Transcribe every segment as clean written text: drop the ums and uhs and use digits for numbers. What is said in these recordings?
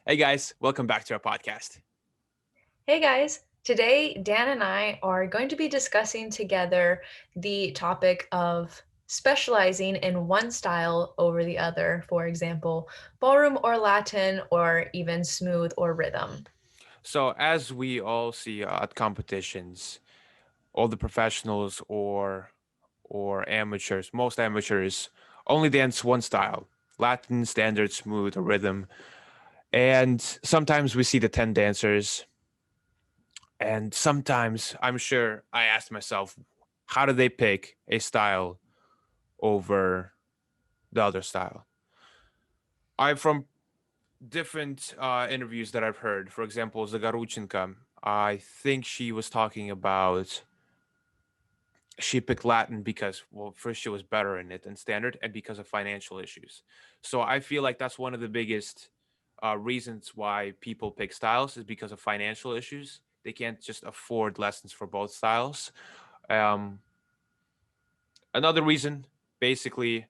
Hey guys, welcome back to our podcast. Hey guys, today Dan and I are going to be discussing together the topic of specializing in one style over the other, for example, ballroom or Latin, or even smooth or rhythm. So, as we all see at competitions, all the professionals or amateurs, most amateurs only dance one style: Latin, standard, smooth, or rhythm. And sometimes we see the 10 dancers, and sometimes I'm sure I asked myself, how do they pick a style over the other style? I from different interviews that I've heard. For example, Zagaruchenko, I think she was talking about she picked Latin because, well, first she was better in it than standard, and because of financial issues. So I feel like that's one of the biggest reasons why people pick styles is because of financial issues. They can't just afford lessons for both styles. Um, Another reason, basically,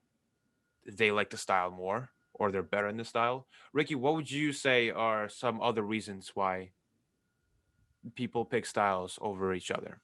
they like the style more or they're better in the style. Ricky, what would you say are some other reasons why people pick styles over each other?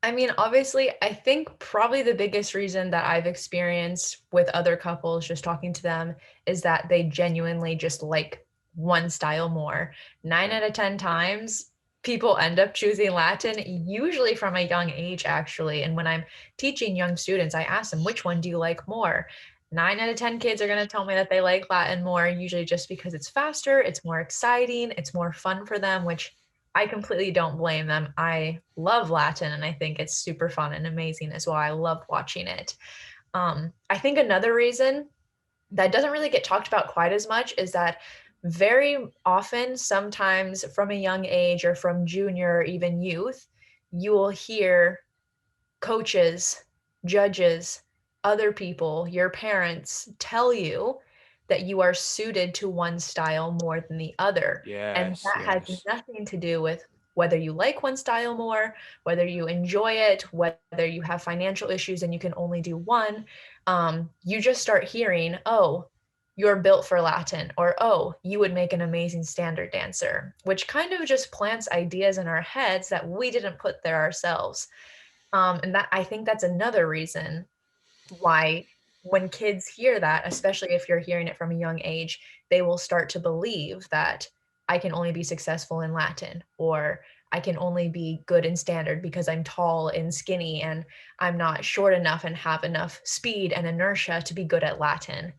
I mean, obviously, I think probably the biggest reason that I've experienced with other couples just talking to them is that they genuinely just like one style more. Nine Yeah. out of 10 times, people end up choosing Latin, usually from a young age, actually. And when I'm teaching young students, I ask them, which one do you like more? 9 out of 10 kids are going to tell me that they like Latin more, usually just because it's faster, it's more exciting, it's more fun for them, which I completely don't blame them. I love Latin and I think it's super fun and amazing as well. I love watching it. I think another reason that doesn't really get talked about quite as much is that very often, sometimes from a young age or from junior or even youth, you will hear coaches, judges, other people, your parents tell you that you are suited to one style more than the other. And Yes, that has yes. nothing to do with whether you like one style more, whether you enjoy it, whether you have financial issues and you can only do one. You just start hearing, oh, you're built for Latin, or oh, you would make an amazing standard dancer, which kind of just plants ideas in our heads that we didn't put there ourselves. And that I think that's another reason why when kids hear that, especially if you're hearing it from a young age, they will start to believe that I can only be successful in Latin, or I can only be good in standard because I'm tall and skinny and I'm not short enough and have enough speed and inertia to be good at Latin.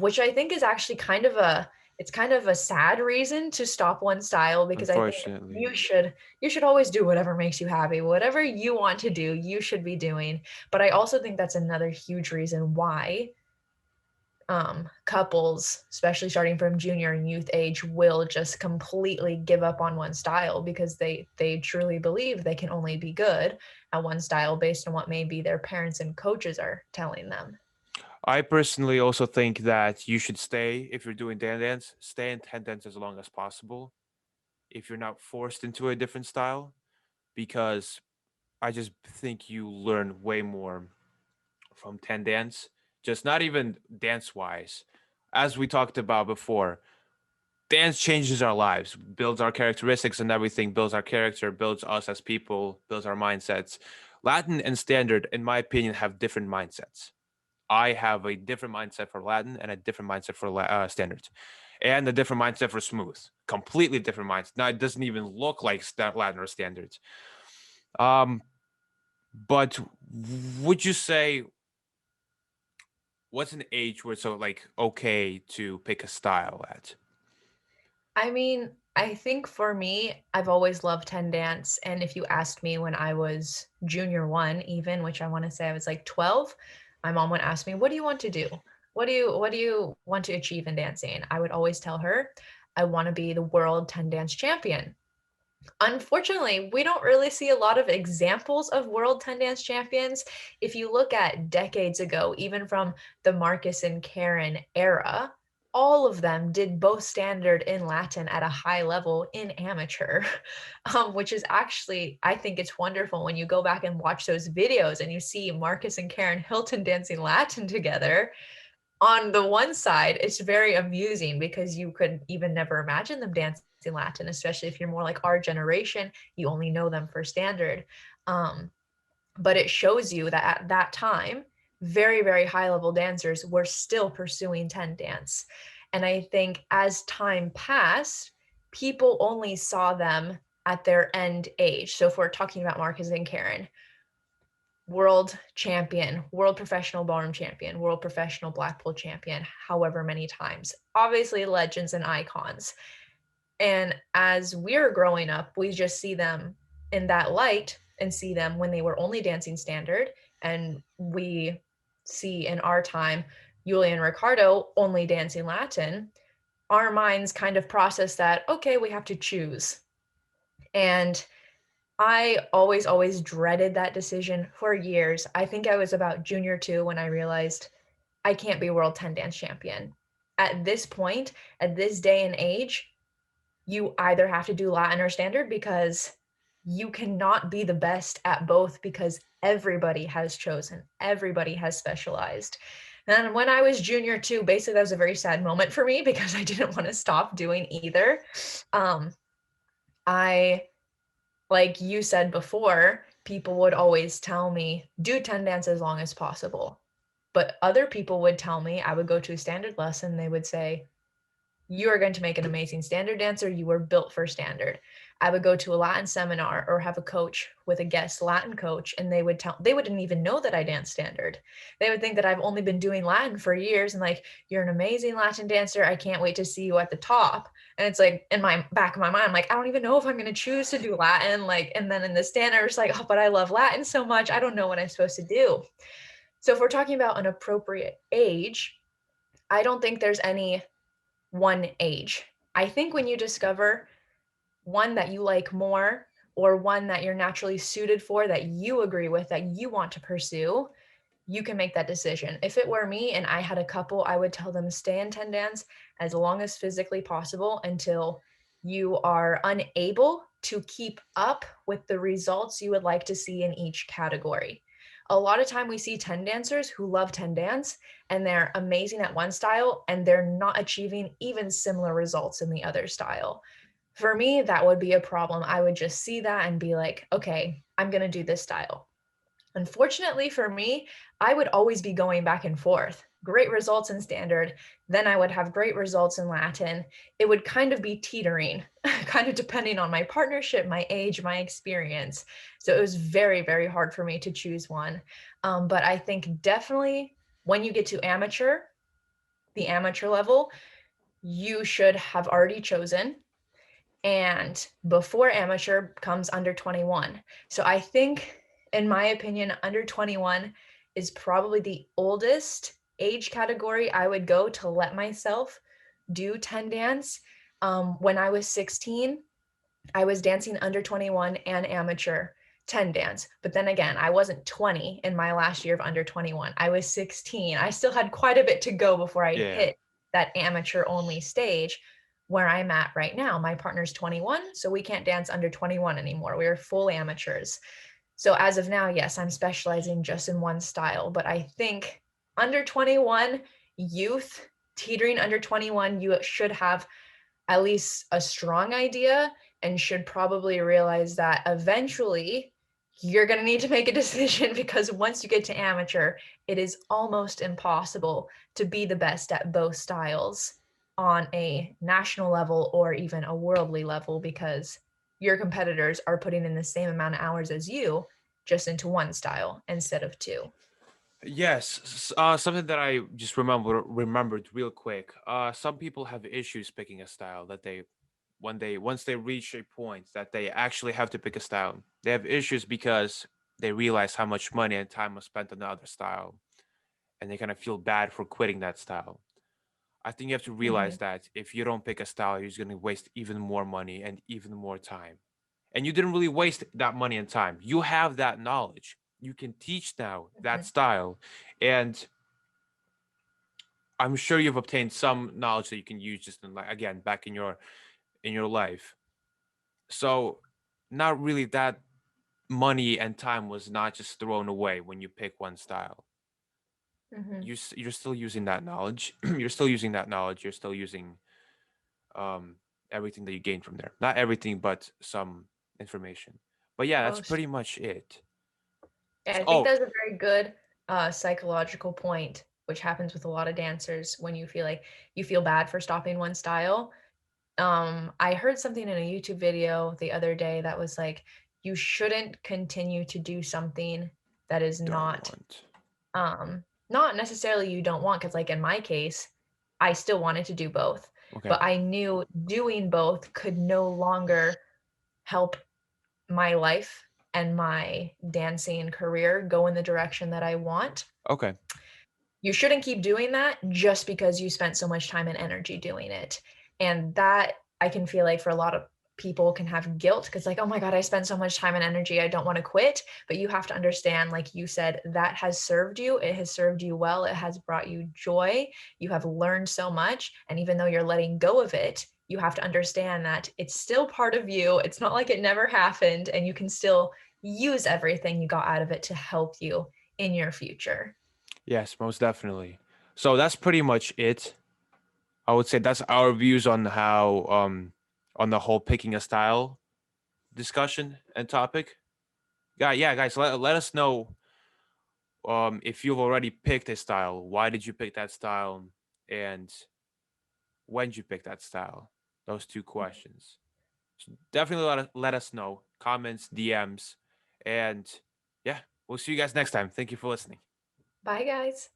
Which I think is actually kind of a sad reason to stop one style, because I think Unfortunately. you should always do whatever makes you happy. Whatever you want to do, you should be doing. But I also think that's another huge reason why couples, especially starting from junior and youth age, will just completely give up on one style because they truly believe they can only be good at one style based on what maybe their parents and coaches are telling them. I personally also think that you should stay, if you're doing dance, stay in 10 dance as long as possible if you're not forced into a different style, because I just think you learn way more from 10 dance, just not even dance wise. As we talked about before, dance changes our lives, builds our characteristics and everything, builds our character, builds us as people, builds our mindsets. Latin and standard, in my opinion, have different mindsets. I have a different mindset for Latin and a different mindset for standard, and a different mindset for smooth. Completely different mindset. Now it doesn't even look like Latin or standards. Um, but would you say what's an age where it's so like okay to pick a style at? I mean, I think for me, I've always loved 10 dance. And if you asked me when I was junior one, even, which I want to say I was like 12, my mom would ask me, what do you want to do? What do you want to achieve in dancing? I would always tell her, I want to be the world 10 dance champion. Unfortunately, we don't really see a lot of examples of world 10 dance champions. If you look at decades ago, even from the Marcus and Karen era, all of them did both standard and Latin at a high level in amateur, which is actually, I think it's wonderful when you go back and watch those videos and you see Marcus and Karen Hilton dancing Latin together. on the one side, it's very amusing because you could even never imagine them dancing Latin, especially if you're more like our generation, you only know them for standard. Um, but it shows you that at that time, very, very high level dancers were still pursuing 10 dance. And I think as time passed, people only saw them at their end age. So if we're talking about Marcus and Karen, world champion, world professional ballroom champion, world professional Blackpool champion, however many times. Obviously, legends and icons. And as we're growing up, we just see them in that light and see them when they were only dancing standard. And we see in our time, Julia and Ricardo only dancing Latin. Our minds kind of process that, okay, we have to choose. And I always, always dreaded that decision for years. I think I was about junior two when I realized I can't be world 10 dance champion. At this point, at this day and age, you either have to do Latin or standard because you cannot be the best at both because everybody has chosen, everybody has specialized. And when I was junior two, basically that was a very sad moment for me because I didn't want to stop doing either. Um, I like you said before, people would always tell me, do 10 dance as long as possible. But other people would tell me, I would go to a standard lesson, they would say, you are going to make an amazing standard dancer. You were built for standard. I would go to a Latin seminar or have a coach with a guest Latin coach, and they wouldn't even know that I dance standard. They would think that I've only been doing Latin for years and like, you're an amazing Latin dancer. I can't wait to see you at the top. And it's like in my back of my mind, I'm like, I don't even know if I'm going to choose to do Latin. Like, and then in the standard, it's like, oh, but I love Latin so much. I don't know what I'm supposed to do. So if we're talking about an appropriate age, I don't think there's any one age. I think when you discover one that you like more or one that you're naturally suited for, that you agree with, that you want to pursue, you can make that decision. If it were me and I had a couple, I would tell them stay in 10 dance as long as physically possible until you are unable to keep up with the results you would like to see in each category. A lot of time we see 10 dancers who love 10 dance and they're amazing at one style and they're not achieving even similar results in the other style. For me, that would be a problem. I would just see that and be like, okay, I'm going to do this style. Unfortunately for me, I would always be going back and forth. Great results in standard, then I would have great results in Latin. It would kind of be teetering, kind of depending on my partnership, my age, my experience. So it was very, very hard for me to choose one. But I think definitely when you get to amateur, the amateur level, you should have already chosen, and before amateur comes under 21. So I think, in my opinion, under 21 is probably the oldest age category I would go to let myself do 10 dance. When I was 16, I was dancing under 21 and amateur 10 dance. But then again, I wasn't 20 in my last year of under 21. I was 16. I still had quite a bit to go before I Yeah. hit that amateur only stage where I'm at right now. My partner's 21, so we can't dance under 21 anymore. We're full amateurs. So as of now, yes, I'm specializing just in one style, but I think under 21 youth, teetering under 21, you should have at least a strong idea and should probably realize that eventually you're going to need to make a decision because once you get to amateur, it is almost impossible to be the best at both styles on a national level or even a worldly level because your competitors are putting in the same amount of hours as you just into one style instead of two. Yes, something that I just remembered real quick. Some people have issues picking a style that they when they once they reach a point that they actually have to pick a style. They have issues because they realize how much money and time was spent on the other style, and they kind of feel bad for quitting that style. I think you have to realize Mhm. that if you don't pick a style, you're going to waste even more money and even more time. And you didn't really waste that money and time. You have that knowledge. You can teach now that Mhm. style. And I'm sure you've obtained some knowledge that you can use just in like again back in your life. So not really that money and time was not just thrown away when you pick one style. Mhm. you're still using that knowledge. You're still using that knowledge. You're still using um everything that you gain from there. Not everything, but some information. But yeah, that's Most. pretty much it. Yeah, So, I think that's a very good psychological point, which happens with a lot of dancers when you feel like you feel bad for stopping one style. I heard something in a YouTube video the other day that was like, you shouldn't continue to do something that is don't not want. not necessarily you don't want, because like in my case, I still wanted to do both, Okay. but I knew doing both could no longer help my life and my dancing career go in the direction that I want. Okay. You shouldn't keep doing that just because you spent so much time and energy doing it. And that I can feel like for a lot of people can have guilt because like, oh my God, I spent so much time and energy. I don't want to quit. But you have to understand, like you said, that has served you. It has served you well. It has brought you joy. You have learned so much. And even though you're letting go of it, you have to understand that it's still part of you. It's not like it never happened. And you can still use everything you got out of it to help you in your future. Yes, most definitely. So that's pretty much it. I would say that's our views on the whole picking a style discussion and topic. Yeah, guys, let us know if you've already picked a style. Why did you pick that style, and when did you pick that style? Those two questions. So definitely let us know. Comments, DMs, and yeah, we'll see you guys next time. Thank you for listening. Bye, guys.